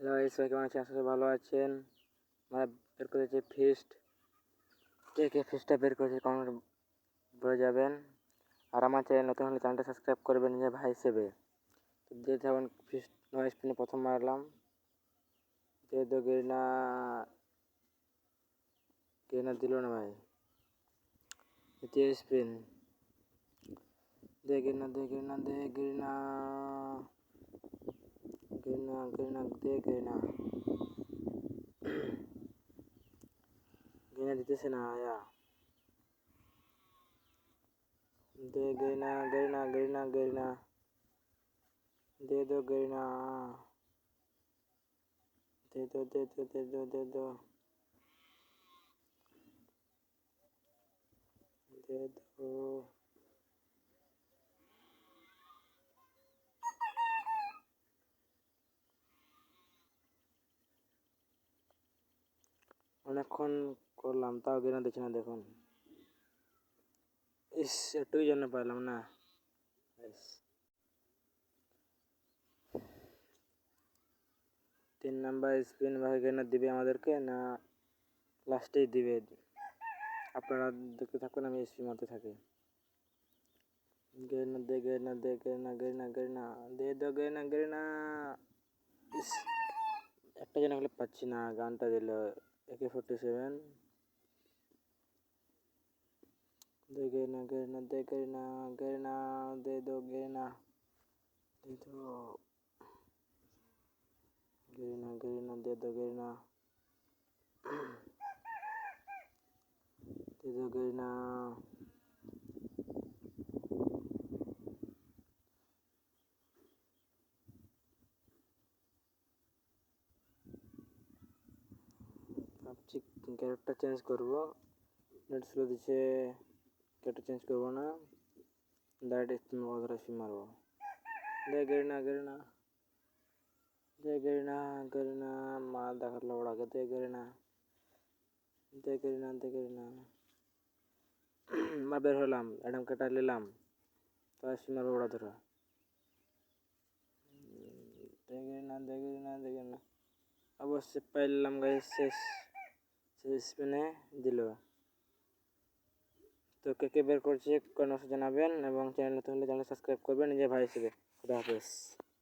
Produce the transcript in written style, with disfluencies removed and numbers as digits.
Hello guys, সবাই কেমন আছেন? আশা করি ভালো আছেন। আমরা বের করেছি ফিস্ট। কে কে ফিস্টটা বের করেছে কমেন্ট বলে যাবেন। আর আমার চ্যানেল নতুন হলে চ্যানেলটা সাবস্ক্রাইব করবেন নিজের ভাই হিসেবে। তো যে যেমন ফিস্ট নয় স্পিনে প্রথম মারলাম, যে তো গেরিনা গেরিনা দিল না ভাই। দ্বিতীয় স্পিন, দে গেরিনা দে গেরিনা দে গেরিনা গেরিনা গেরিনা দে গেরিনা গেরিনা দিতেছে না আয়া। दे गरीना गरीना गरीना गरीना दे दो गरीना दे दो दे दो दे दो दे दो दे दो। অনেকক্ষণ করলাম তাও গেরিনা দিচ্ছে না, দেখুন। ইস, একটুই জন্য পাইলাম না। তিন নাম্বার স্পিন ভাই গেরিনা দিবে আমাদেরকে না লাস্টেই দিবে? আপনারা দেখতে থাকুন, আমি স্পিন মারতে থাকি। গেরিনা দে গেরিনা দে গেরিনা গেরিনা গেরিনা দে দো গেরিনা গেরিনা। ইস, একটা যেন হলে পাচ্ছি না। গানটা দিল AK-47। दे गरीना गरीना दे गरीना गरीना दे दो गरीना दे दो गरीना गरीना दे दो गरीना दे दो गरीना। ভাবছি ক্যারেক্টার চেঞ্জ করবো, নেট স্লো দিচ্ছে। ক্যারেক্টার চেঞ্জ করবো না, ডাইরেক্ট স্পিন অধরা স্পিন মারবো। দে গেরিনা গেরিনা দে গেরিনা গেরিনা মাল দেখালো ওড়াকে। দে গেরিনা দে গেরিনা দে গেরিনা। মা বের হলাম, অ্যাডাম কাটা নিলাম, তো স্পিন মারবো ওড়া ধরা। দে গেরিনা দে গেরিনা দে গেরিনা। অবশ্যই পাইলাম গাইস, শেষ স্পিনে দিল। তো কে কে বের করছে কমেন্টে জানাবেন এবং চ্যানেল নতুন হলে চ্যানেল সাবস্ক্রাইব করবেন নিজের ভাই হিসেবে। খুদা হাফেজ।